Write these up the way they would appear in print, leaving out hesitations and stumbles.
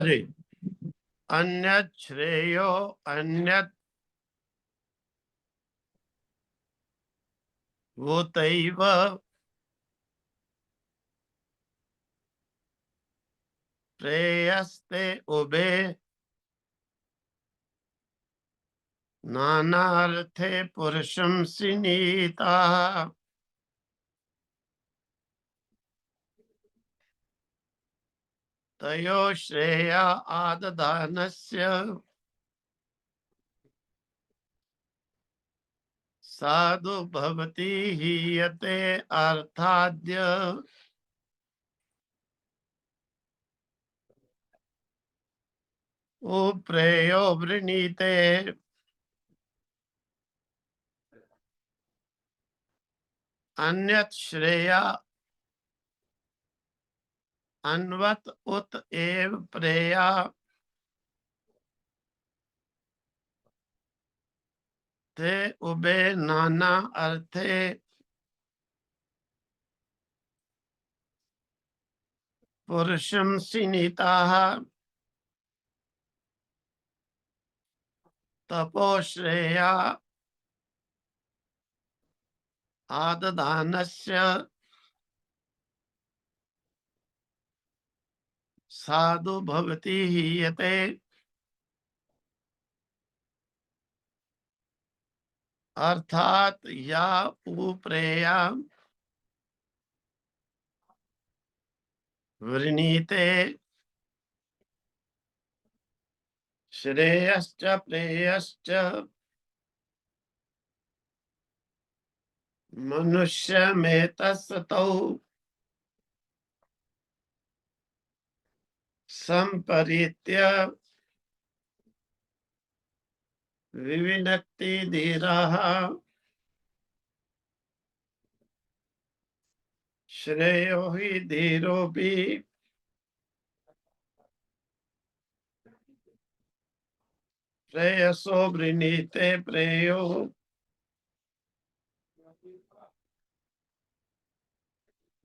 अन्यत् श्रेयो अन्यत् भूतैव प्रेयस्ते उभे नानार्थे पुरुषं सिनीता। तयो श्रेया आदधानस्य साधु भवति हीयते अर्थाद्य उप्रेयो वृणीते। अन्यत् श्रेया अन्वत उत एव प्रेया ते उबे नाना अर्थे पुरुषं सिनीताः। तपो श्रेया आदधानस्य साधु भवति हीयते अर्थात या उप्रेया वृणीते श्रेयश्च प्रेयश्च मनुष्यमेतस्तौ संपरीत्य विविनक्ति धीराः। श्रेयो हि धीरोऽपि प्रेयसो वृणीते प्रेयो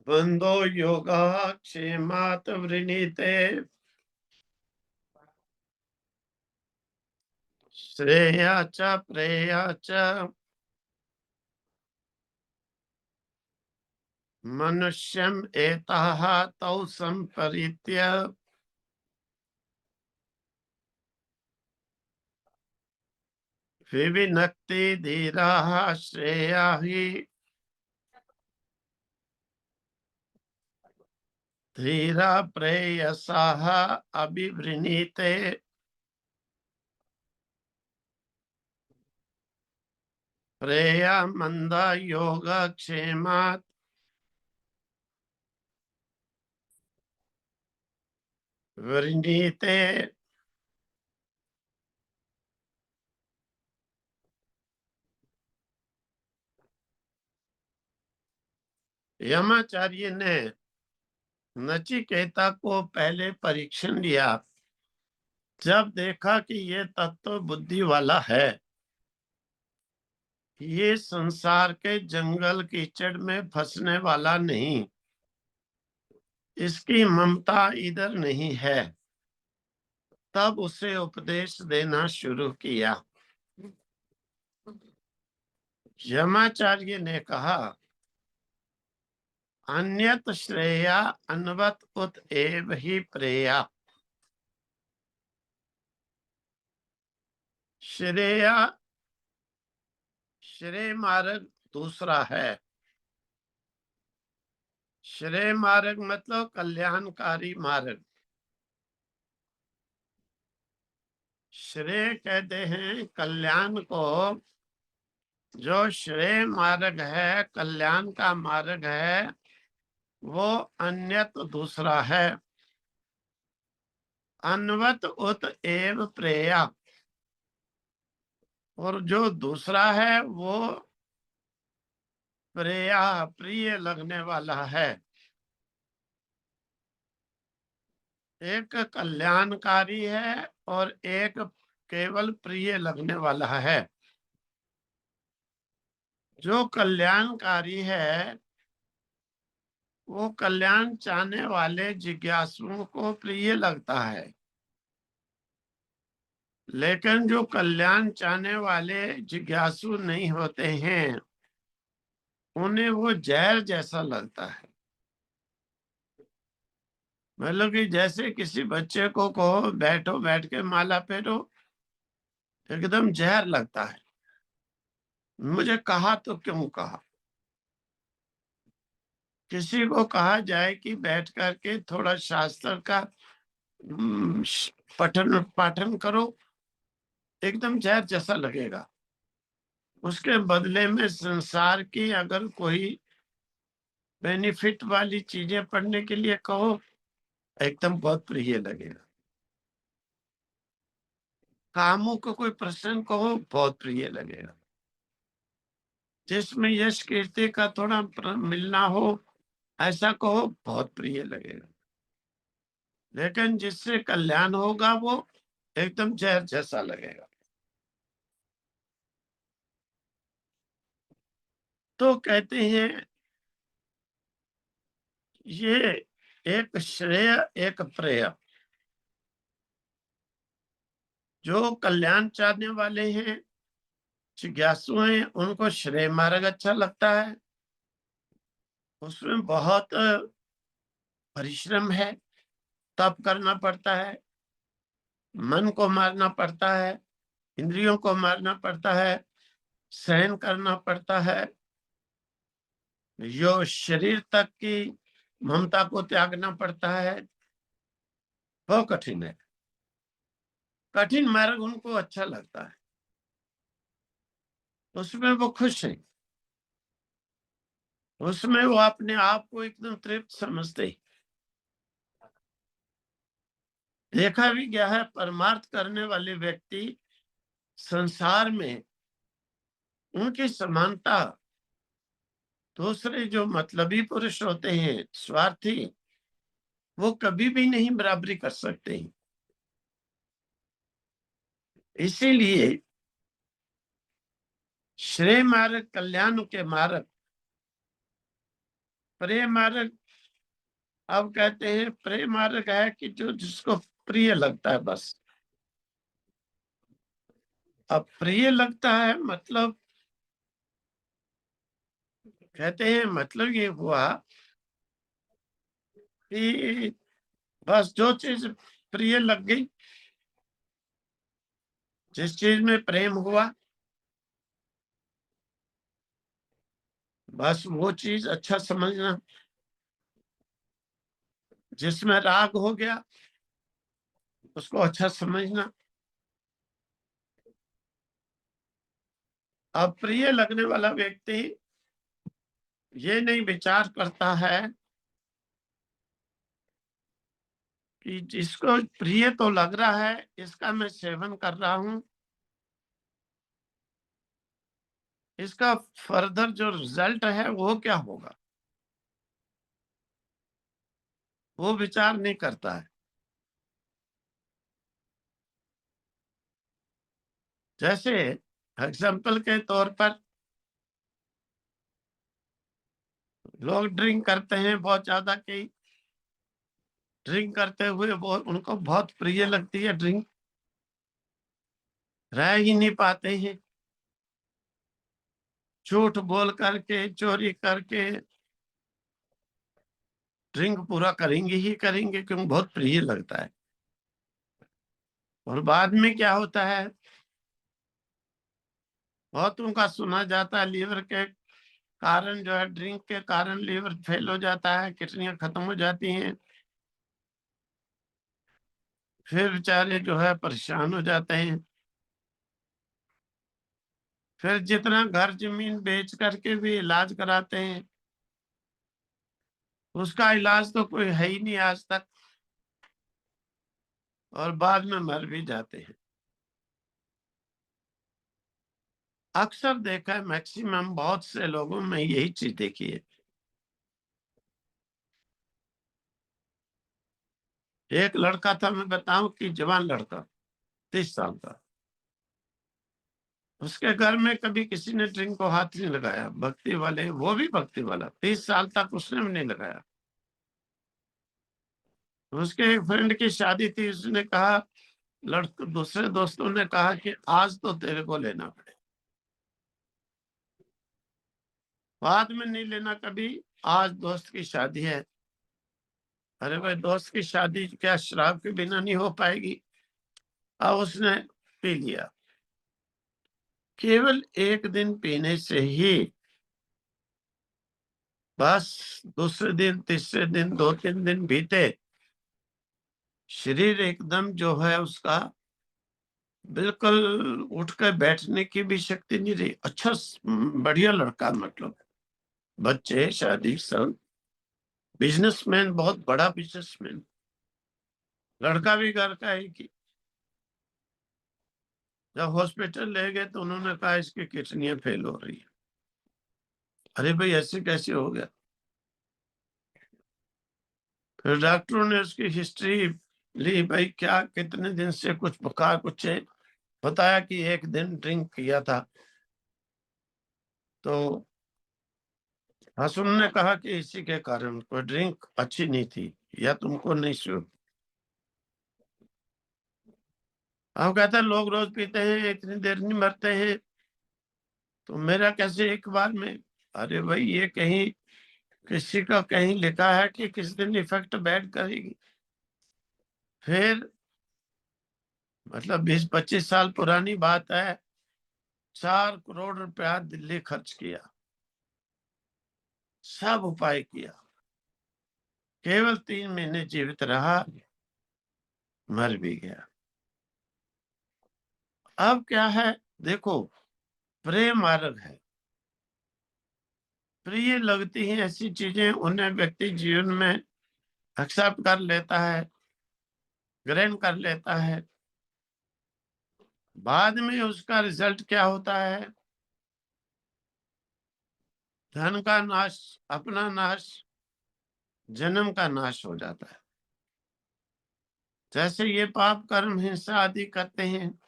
बंधो योगः क्षेमात् वृणीते। श्रेया च प्रेया च मनुष्यम् एताः तौ संपरीत्य विविनक्ति धीराः। श्रेया हि धीरा प्रेयसाः अभिवृणीते। प्रेया मंदा योग क्षेमात् वृणीते। यमाचार्य ने नचिकेता को पहले परीक्षण लिया। जब देखा कि ये तत्व बुद्धि वाला है, ये संसार के जंगल कीचड़ में फंसने वाला नहीं, इसकी ममता इधर नहीं है, तब उसे उपदेश देना शुरू किया। यमाचार्य ने कहा, अन्यत श्रेया अन्वत उत एव ही प्रेया। श्रेया श्रेय मार्ग दूसरा है। श्रेय मार्ग मतलब कल्याणकारी मार्ग। श्रेय कहते हैं कल्याण को। जो श्रेय मार्ग है, कल्याण का मार्ग है, वो अन्यत दूसरा है। अन्वत उत एव प्रेया, और जो दूसरा है वो प्रेया प्रिय लगने वाला है। एक कल्याणकारी है और एक केवल प्रिय लगने वाला है। जो कल्याणकारी है वो कल्याण चाहने वाले जिज्ञासुओं को प्रिय लगता है। लेकिन जो कल्याण चाहने वाले जिज्ञासु नहीं होते हैं, उन्हें वो जहर जैसा लगता है। मतलब कि जैसे किसी बच्चे को कहो बैठो, बैठ के माला फेरो, एकदम जहर लगता है। मुझे कहा तो क्यों कहा। किसी को कहा जाए कि बैठ करके थोड़ा शास्त्र का पठन पाठन करो, एकदम जहर जैसा लगेगा। उसके बदले में संसार की अगर कोई बेनिफिट वाली चीजें पढ़ने के लिए कहो, एकदम बहुत प्रिय लगेगा। कामों को कोई प्रश्न कहो, बहुत प्रिय लगेगा। जिसमें यश कीर्ति का थोड़ा मिलना हो, ऐसा कहो, बहुत प्रिय लगेगा। लेकिन जिससे कल्याण होगा वो एकदम जहर जैसा लगेगा। तो कहते हैं ये एक श्रेय एक प्रेय। जो कल्याण चाहने वाले हैं, जिज्ञासु हैं, उनको श्रेय मार्ग अच्छा लगता है। उसमें बहुत परिश्रम है, तप करना पड़ता है, मन को मारना पड़ता है, इंद्रियों को मारना पड़ता है, सहन करना पड़ता है, जो शरीर तक की ममता को त्यागना पड़ता है। बहुत कठिन है। कठिन मार्ग उनको अच्छा लगता है, उसमें वो खुश है, उसमें वो अपने आप को एकदम तृप्त समझते। देखा भी गया है, परमार्थ करने वाले व्यक्ति संसार में उनकी समानता दूसरे जो मतलबी पुरुष होते हैं, स्वार्थी, वो कभी भी नहीं बराबरी कर सकते। इसीलिए श्रेय मार्ग, कल्याण के मार्ग, प्रेम मार्ग। अब कहते हैं प्रेम मार्ग है कि जो जिसको प्रिय लगता है बस। अब प्रिय लगता है मतलब, कहते हैं मतलब ये हुआ कि बस जो चीज प्रिय लग गई, जिस चीज में प्रेम हुआ, बस वो चीज अच्छा समझना। जिसमें राग हो गया, उसको अच्छा समझना। अब प्रिय लगने वाला व्यक्ति ये नहीं विचार करता है कि जिसको प्रिय तो लग रहा है, इसका मैं सेवन कर रहा हूं, इसका फर्दर जो रिजल्ट है वो क्या होगा, वो विचार नहीं करता है। जैसे एग्जाम्पल के तौर पर लोग ड्रिंक करते हैं बहुत ज्यादा, की ड्रिंक करते हुए वो उनको बहुत प्रिय लगती है ड्रिंक, रह ही नहीं पाते हैं, झूठ बोल करके, चोरी करके ड्रिंक पूरा करेंगे ही करेंगे, क्योंकि बहुत प्रिय लगता है। और बाद में क्या होता है, बहुतों का सुना जाता है लीवर के कारण जो है, ड्रिंक के कारण लीवर फेल हो जाता है, किडनियां खत्म हो जाती हैं, फिर बेचारे जो है परेशान हो जाते हैं। फिर जितना घर जमीन बेच करके भी इलाज कराते हैं, उसका इलाज तो कोई है ही नहीं आज तक, और बाद में मर भी जाते हैं। अक्सर देखा है, मैक्सिमम बहुत से लोगों में यही चीज देखी है। एक लड़का था, मैं बताऊं कि जवान लड़का, 30 साल का, उसके घर में कभी किसी ने ड्रिंक को हाथ नहीं लगाया, भक्ति वाले, वो भी भक्ति वाला, 30 साल तक उसने भी नहीं लगाया। उसके एक फ्रेंड की शादी थी, उसने कहा लड़के दूसरे दोस्तों ने कहा कि आज तो तेरे को लेना पड़ेगा, बाद में नहीं लेना कभी, आज दोस्त की शादी है। अरे भाई, दोस्त की शादी क्या शराब के बिना नहीं हो पाएगी? अब उसने पी लिया। केवल एक दिन पीने से ही बस दूसरे दिन, तीसरे दिन, 2-3 दिन बीते, शरीर एकदम जो है उसका बिल्कुल उठकर बैठने की भी शक्ति नहीं रही। अच्छा बढ़िया लड़का, मतलब बच्चे, शादी, सब, बिजनेसमैन, बहुत बड़ा बिजनेसमैन। लड़का भी घर का ही की। जब हॉस्पिटल ले गए तो उन्होंने कहा इसकी किडनियां फेल हो रही है। अरे भाई, ऐसे कैसे हो गया? फिर डॉक्टरों ने उसकी हिस्ट्री ली, भाई क्या कितने दिन से कुछ बुखार, कुछ है, बताया कि एक दिन ड्रिंक किया था। तो हसन ने कहा कि इसी के कारण, कोई ड्रिंक अच्छी नहीं थी या तुमको नहीं सूट। हम कहते हैं लोग रोज पीते हैं, इतनी देर नहीं मरते हैं, तो मेरा कैसे एक बार में? अरे भाई, ये कहीं किसी का कहीं लिखा है कि किस दिन इफेक्ट बैड करेगी? फिर मतलब 20-25 साल पुरानी बात है, 4 करोड़ रुपया दिल्ली खर्च किया, सब उपाय किया, केवल 3 महीने जीवित रहा, मर भी गया। अब क्या है, देखो, प्रेम मार्ग है। प्रिय लगती हैं ऐसी चीजें, उन्हें व्यक्ति जीवन में एक्सेप्ट कर लेता है, ग्रहण कर लेता है। बाद में उसका रिजल्ट क्या होता है? धन का नाश, अपना नाश, जन्म का नाश हो जाता है। जैसे ये पाप कर्म, हिंसा आदि करते हैं,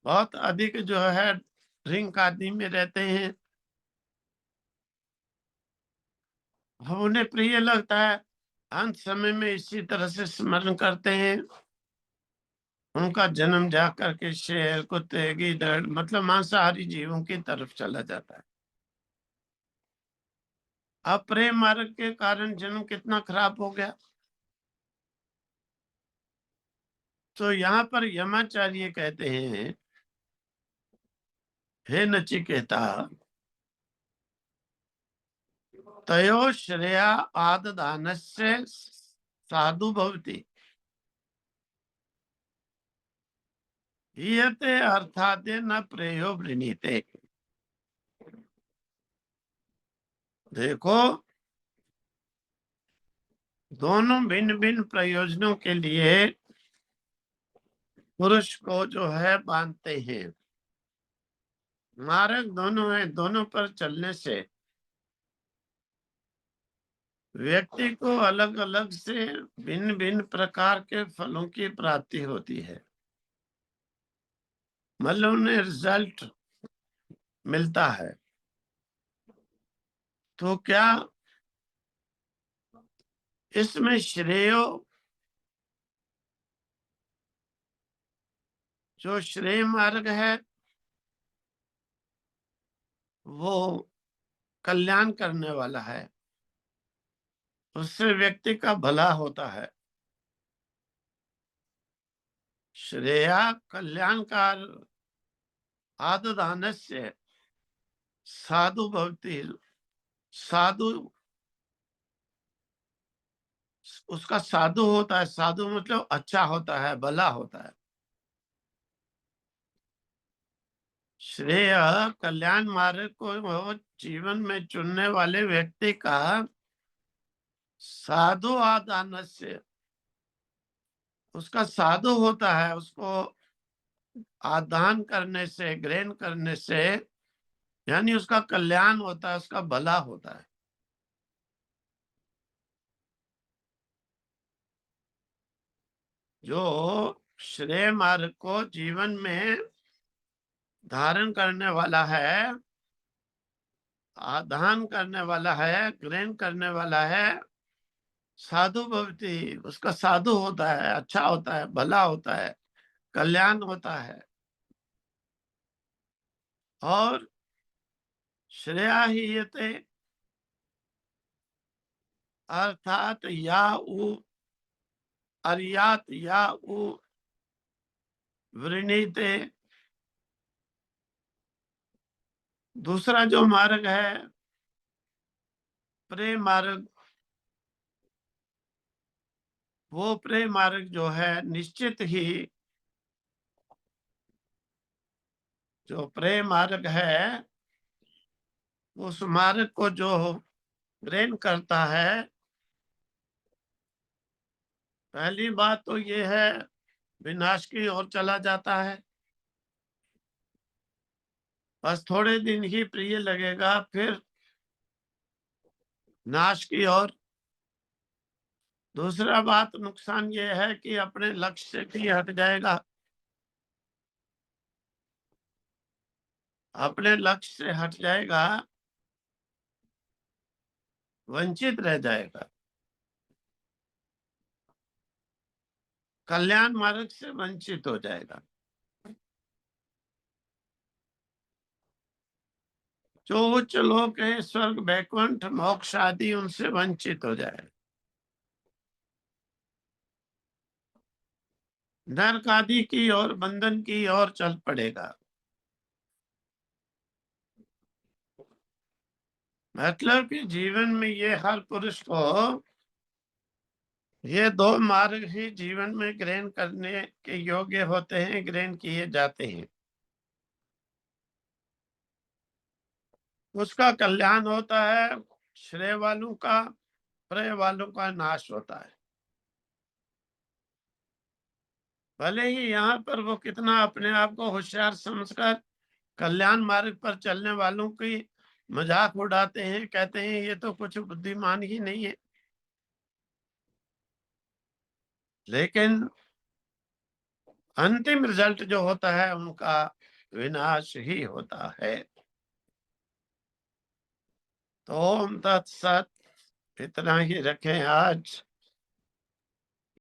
बहुत अधिक जो है ड्रिंक आदि में रहते हैं, हम उन्हें प्रिय लगता है, अंत समय में इसी तरह से स्मरण करते हैं, उनका जन्म जा करके शेर, कुत्ते, गीदड़, मतलब मांसाहारी जीवों की तरफ चला जाता है। अब प्रेम मार्ग के कारण जन्म कितना खराब हो गया। तो यहाँ पर यमाचार्य कहते हैं, हे नचिकेता, तयो श्रेया आददानस्य साधु भवति हीयते अर्थाते न प्रेयो वृणीते। देखो, दोनों भिन्न भिन्न प्रयोजनों के लिए पुरुष को जो है बांधते हैं। मार्ग दोनों है, दोनों पर चलने से व्यक्ति को अलग अलग से भिन्न भिन्न प्रकार के फलों की प्राप्ति होती है, मतलब उन्हें रिजल्ट मिलता है। तो क्या इसमें श्रेय, जो श्रेय मार्ग है वो कल्याण करने वाला है, उससे व्यक्ति का भला होता है। श्रेया कल्याणकार आददानस्य साधु भक्ति, साधु उसका साधु होता है, साधु मतलब अच्छा होता है, भला होता है। श्रेय कल्याण मार्ग को जीवन में चुनने वाले व्यक्ति का साधु आदान से, उसका साधु होता है, उसको आदान करने से, ग्रहण करने से, यानी उसका कल्याण होता है, उसका भला होता है। जो श्रेय मार्ग को जीवन में धारण करने वाला है, आदान करने वाला है, ग्रहण करने वाला है, साधु भवति, उसका साधु होता है, अच्छा होता है, भला होता है, कल्याण होता है। और श्रेयाहीयते अर्थात या उ अर्यात या उ वृणीते, दूसरा जो मार्ग है प्रेम मार्ग, वो प्रेम मार्ग जो है निश्चित ही, जो प्रेम मार्ग है उस मार्ग को जो ग्रहण करता है, पहली बात तो ये है विनाश की ओर चला जाता है। बस थोड़े दिन ही प्रिय लगेगा, फिर नाश की ओर। दूसरा बात नुकसान ये है कि अपने लक्ष्य से भी हट जाएगा, अपने लक्ष्य से हट जाएगा, वंचित रह जाएगा, कल्याण मार्ग से वंचित हो जाएगा। जो उच्च लोक है, स्वर्ग वैकुंठ मोक्ष आदि, उनसे वंचित हो जाएगा, नरक आदि की और बंधन की ओर चल पड़ेगा। मतलब कि जीवन में ये हर पुरुष को ये दो मार्ग ही जीवन में ग्रहण करने के योग्य होते हैं, ग्रहण किए जाते हैं। उसका कल्याण होता है, श्रेय वालों का, प्रेय वालों का नाश होता है। भले ही यहाँ पर वो कितना अपने आप को होशियार समझकर कल्याण मार्ग पर चलने वालों की मजाक उड़ाते हैं, कहते हैं ये तो कुछ बुद्धिमान ही नहीं है, लेकिन अंतिम रिजल्ट जो होता है उनका विनाश ही होता है। तो ओम तत्सत, इतना ही रखें आज।